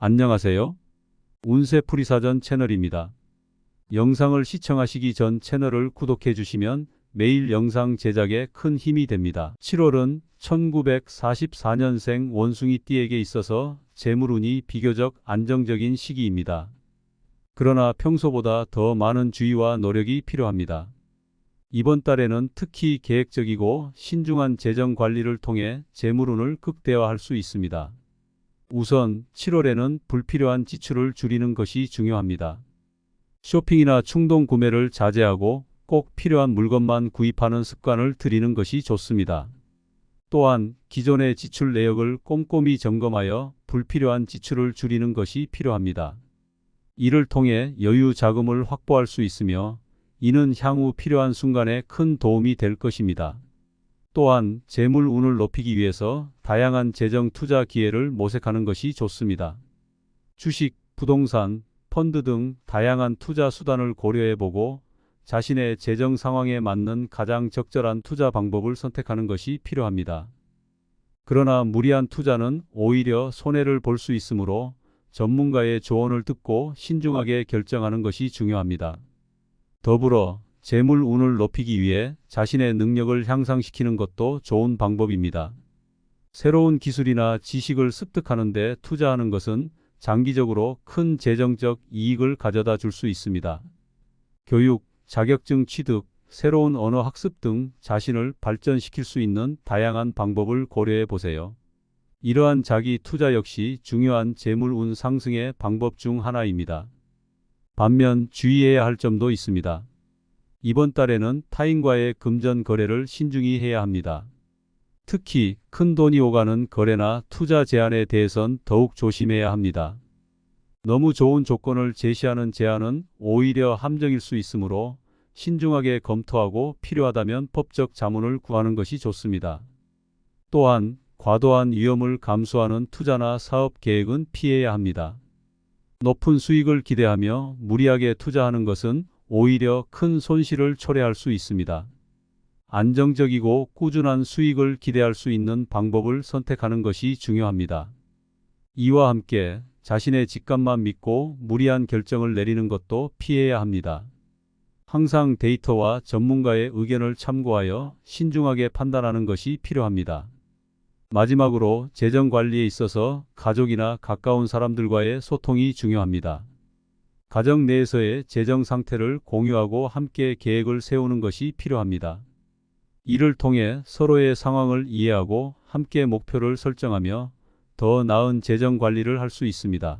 안녕하세요. 운세풀이사전 채널입니다. 영상을 시청하시기 전 채널을 구독해 주시면 매일 영상 제작에 큰 힘이 됩니다. 7월은 1944년생 원숭이띠에게 있어서 재물운이 비교적 안정적인 시기입니다. 그러나 평소보다 더 많은 주의와 노력이 필요합니다. 이번 달에는 특히 계획적이고 신중한 재정 관리를 통해 재물운을 극대화할 수 있습니다. 우선 7월에는 불필요한 지출을 줄이는 것이 중요합니다. 쇼핑이나 충동 구매를 자제하고 꼭 필요한 물건만 구입하는 습관을 들이는 것이 좋습니다. 또한 기존의 지출 내역을 꼼꼼히 점검하여 불필요한 지출을 줄이는 것이 필요합니다. 이를 통해 여유 자금을 확보할 수 있으며 이는 향후 필요한 순간에 큰 도움이 될 것입니다. 또한 재물 운을 높이기 위해서 다양한 재정 투자 기회를 모색하는 것이 좋습니다. 주식, 부동산, 펀드 등 다양한 투자 수단을 고려해보고 자신의 재정 상황에 맞는 가장 적절한 투자 방법을 선택하는 것이 필요합니다. 그러나 무리한 투자는 오히려 손해를 볼 수 있으므로 전문가의 조언을 듣고 신중하게 결정하는 것이 중요합니다. 더불어 재물 운을 높이기 위해 자신의 능력을 향상시키는 것도 좋은 방법입니다. 새로운 기술이나 지식을 습득하는 데 투자하는 것은 장기적으로 큰 재정적 이익을 가져다 줄 수 있습니다. 교육, 자격증 취득, 새로운 언어 학습 등 자신을 발전시킬 수 있는 다양한 방법을 고려해 보세요. 이러한 자기 투자 역시 중요한 재물 운 상승의 방법 중 하나입니다. 반면 주의해야 할 점도 있습니다. 이번 달에는 타인과의 금전 거래를 신중히 해야 합니다. 특히 큰 돈이 오가는 거래나 투자 제안에 대해선 더욱 조심해야 합니다. 너무 좋은 조건을 제시하는 제안은 오히려 함정일 수 있으므로 신중하게 검토하고 필요하다면 법적 자문을 구하는 것이 좋습니다. 또한 과도한 위험을 감수하는 투자나 사업 계획은 피해야 합니다. 높은 수익을 기대하며 무리하게 투자하는 것은 오히려 큰 손실을 초래할 수 있습니다. 안정적이고 꾸준한 수익을 기대할 수 있는 방법을 선택하는 것이 중요합니다. 이와 함께 자신의 직감만 믿고 무리한 결정을 내리는 것도 피해야 합니다. 항상 데이터와 전문가의 의견을 참고하여 신중하게 판단하는 것이 필요합니다. 마지막으로 재정 관리에 있어서 가족이나 가까운 사람들과의 소통이 중요합니다. 가정 내에서의 재정 상태를 공유하고 함께 계획을 세우는 것이 필요합니다. 이를 통해 서로의 상황을 이해하고 함께 목표를 설정하며 더 나은 재정 관리를 할 수 있습니다.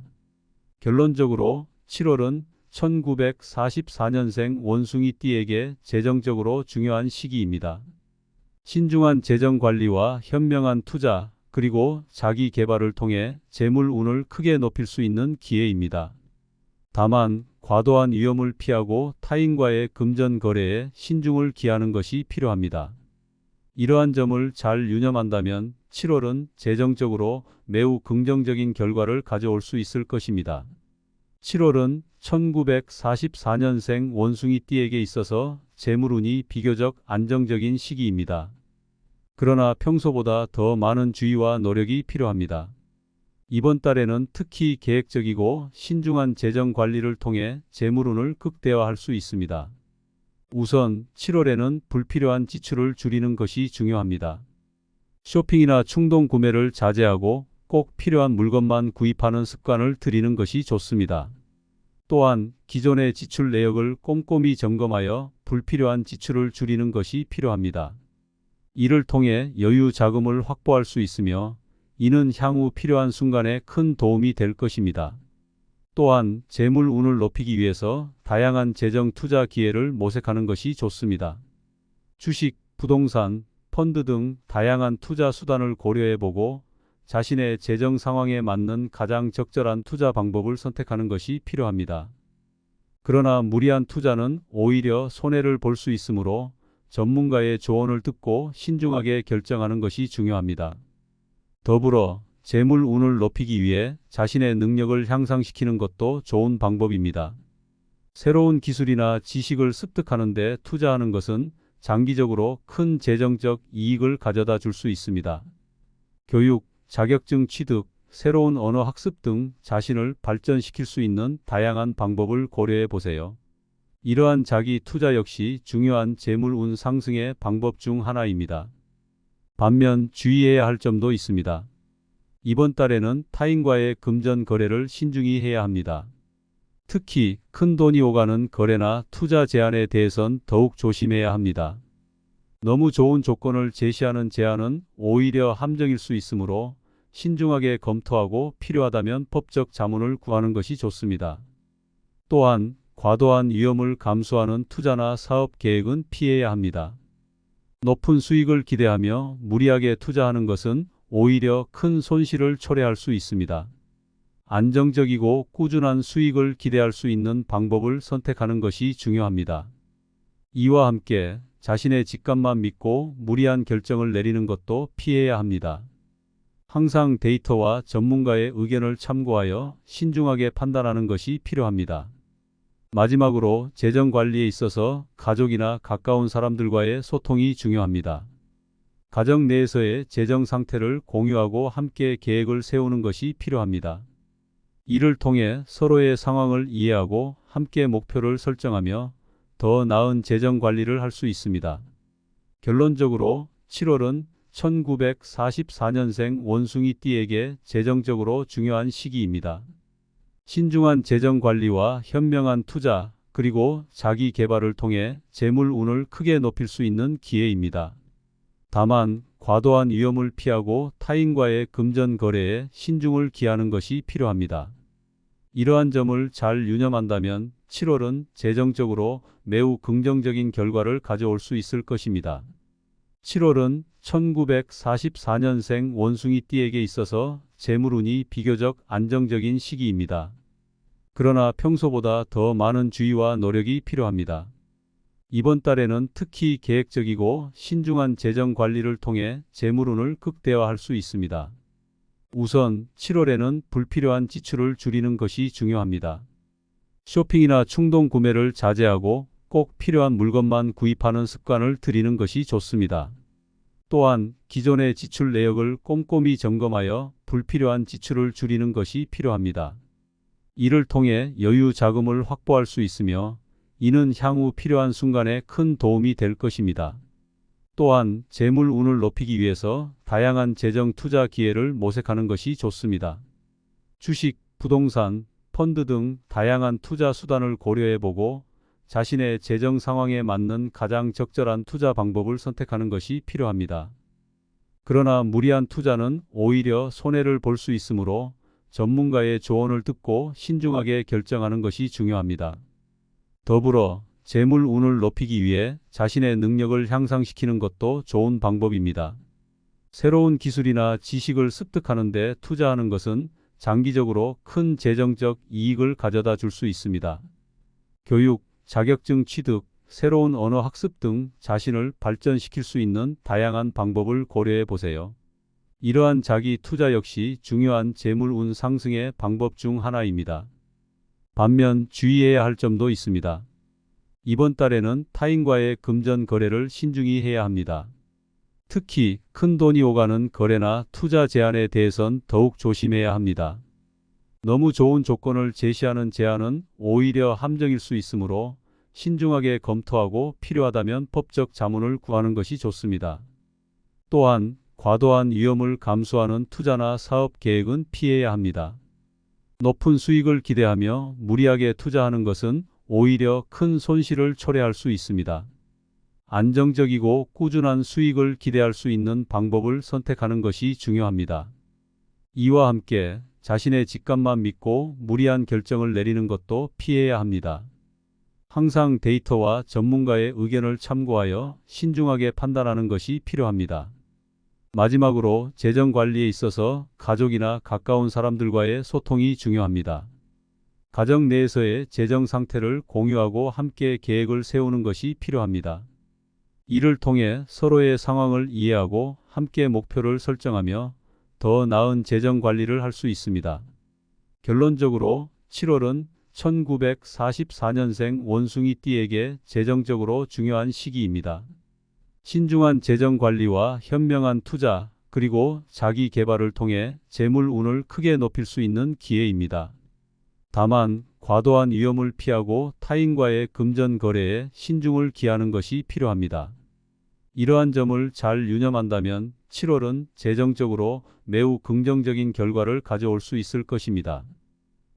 결론적으로 7월은 1944년생 원숭이띠에게 재정적으로 중요한 시기입니다. 신중한 재정 관리와 현명한 투자, 그리고 자기 개발을 통해 재물 운을 크게 높일 수 있는 기회입니다. 다만 과도한 위험을 피하고 타인과의 금전 거래에 신중을 기하는 것이 필요합니다. 이러한 점을 잘 유념한다면 7월은 재정적으로 매우 긍정적인 결과를 가져올 수 있을 것입니다. 7월은 1944년생 원숭이띠에게 있어서 재물운이 비교적 안정적인 시기입니다. 그러나 평소보다 더 많은 주의와 노력이 필요합니다. 이번 달에는 특히 계획적이고 신중한 재정 관리를 통해 재물운을 극대화할 수 있습니다. 우선 7월에는 불필요한 지출을 줄이는 것이 중요합니다. 쇼핑이나 충동 구매를 자제하고 꼭 필요한 물건만 구입하는 습관을 들이는 것이 좋습니다. 또한 기존의 지출 내역을 꼼꼼히 점검하여 불필요한 지출을 줄이는 것이 필요합니다. 이를 통해 여유 자금을 확보할 수 있으며 이는 향후 필요한 순간에 큰 도움이 될 것입니다. 또한 재물 운을 높이기 위해서 다양한 재정 투자 기회를 모색하는 것이 좋습니다. 주식, 부동산, 펀드 등 다양한 투자 수단을 고려해보고 자신의 재정 상황에 맞는 가장 적절한 투자 방법을 선택하는 것이 필요합니다. 그러나 무리한 투자는 오히려 손해를 볼 수 있으므로 전문가의 조언을 듣고 신중하게 결정하는 것이 중요합니다. 더불어 재물 운을 높이기 위해 자신의 능력을 향상시키는 것도 좋은 방법입니다. 새로운 기술이나 지식을 습득하는 데 투자하는 것은 장기적으로 큰 재정적 이익을 가져다 줄 수 있습니다. 교육, 자격증 취득, 새로운 언어 학습 등 자신을 발전시킬 수 있는 다양한 방법을 고려해 보세요. 이러한 자기 투자 역시 중요한 재물 운 상승의 방법 중 하나입니다. 반면 주의해야 할 점도 있습니다. 이번 달에는 타인과의 금전 거래를 신중히 해야 합니다. 특히 큰 돈이 오가는 거래나 투자 제안에 대해선 더욱 조심해야 합니다. 너무 좋은 조건을 제시하는 제안은 오히려 함정일 수 있으므로 신중하게 검토하고 필요하다면 법적 자문을 구하는 것이 좋습니다. 또한 과도한 위험을 감수하는 투자나 사업 계획은 피해야 합니다. 높은 수익을 기대하며 무리하게 투자하는 것은 오히려 큰 손실을 초래할 수 있습니다. 안정적이고 꾸준한 수익을 기대할 수 있는 방법을 선택하는 것이 중요합니다. 이와 함께 자신의 직감만 믿고 무리한 결정을 내리는 것도 피해야 합니다. 항상 데이터와 전문가의 의견을 참고하여 신중하게 판단하는 것이 필요합니다. 마지막으로 재정 관리에 있어서 가족이나 가까운 사람들과의 소통이 중요합니다. 가정 내에서의 재정 상태를 공유하고 함께 계획을 세우는 것이 필요합니다. 이를 통해 서로의 상황을 이해하고 함께 목표를 설정하며 더 나은 재정 관리를 할 수 있습니다. 결론적으로 7월은 1944년생 원숭이띠에게 재정적으로 중요한 시기입니다. 신중한 재정 관리와 현명한 투자, 그리고 자기 개발을 통해 재물 운을 크게 높일 수 있는 기회입니다. 다만 과도한 위험을 피하고 타인과의 금전 거래에 신중을 기하는 것이 필요합니다. 이러한 점을 잘 유념한다면 7월은 재정적으로 매우 긍정적인 결과를 가져올 수 있을 것입니다. 7월은 1944년생 원숭이띠에게 있어서 재물운이 비교적 안정적인 시기입니다. 그러나 평소보다 더 많은 주의와 노력이 필요합니다. 이번 달에는 특히 계획적이고 신중한 재정 관리를 통해 재물운을 극대화할 수 있습니다. 우선 7월에는 불필요한 지출을 줄이는 것이 중요합니다. 쇼핑이나 충동 구매를 자제하고 꼭 필요한 물건만 구입하는 습관을 들이는 것이 좋습니다. 또한 기존의 지출 내역을 꼼꼼히 점검하여 불필요한 지출을 줄이는 것이 필요합니다. 이를 통해 여유 자금을 확보할 수 있으며 이는 향후 필요한 순간에 큰 도움이 될 것입니다. 또한 재물 운을 높이기 위해서 다양한 재정 투자 기회를 모색하는 것이 좋습니다. 주식, 부동산, 펀드 등 다양한 투자 수단을 고려해보고 자신의 재정 상황에 맞는 가장 적절한 투자 방법을 선택하는 것이 필요합니다. 그러나 무리한 투자는 오히려 손해를 볼 수 있으므로 전문가의 조언을 듣고 신중하게 결정하는 것이 중요합니다. 더불어 재물 운을 높이기 위해 자신의 능력을 향상시키는 것도 좋은 방법입니다. 새로운 기술이나 지식을 습득하는 데 투자하는 것은 장기적으로 큰 재정적 이익을 가져다 줄 수 있습니다. 교육, 자격증 취득, 새로운 언어 학습 등 자신을 발전시킬 수 있는 다양한 방법을 고려해 보세요. 이러한 자기 투자 역시 중요한 재물 운 상승의 방법 중 하나입니다. 반면 주의해야 할 점도 있습니다. 이번 달에는 타인과의 금전 거래를 신중히 해야 합니다. 특히 큰 돈이 오가는 거래나 투자 제안에 대해선 더욱 조심해야 합니다. 너무 좋은 조건을 제시하는 제안은 오히려 함정일 수 있으므로 신중하게 검토하고 필요하다면 법적 자문을 구하는 것이 좋습니다. 또한 과도한 위험을 감수하는 투자나 사업 계획은 피해야 합니다. 높은 수익을 기대하며 무리하게 투자하는 것은 오히려 큰 손실을 초래할 수 있습니다. 안정적이고 꾸준한 수익을 기대할 수 있는 방법을 선택하는 것이 중요합니다. 이와 함께 자신의 직감만 믿고 무리한 결정을 내리는 것도 피해야 합니다. 항상 데이터와 전문가의 의견을 참고하여 신중하게 판단하는 것이 필요합니다. 마지막으로 재정 관리에 있어서 가족이나 가까운 사람들과의 소통이 중요합니다. 가정 내에서의 재정 상태를 공유하고 함께 계획을 세우는 것이 필요합니다. 이를 통해 서로의 상황을 이해하고 함께 목표를 설정하며 더 나은 재정 관리를 할 수 있습니다. 결론적으로 7월은 1944년생 원숭이띠에게 재정적으로 중요한 시기입니다. 신중한 재정 관리와 현명한 투자, 그리고 자기 개발을 통해 재물 운을 크게 높일 수 있는 기회입니다. 다만 과도한 위험을 피하고 타인과의 금전 거래에 신중을 기하는 것이 필요합니다. 이러한 점을 잘 유념한다면 7월은 재정적으로 매우 긍정적인 결과를 가져올 수 있을 것입니다.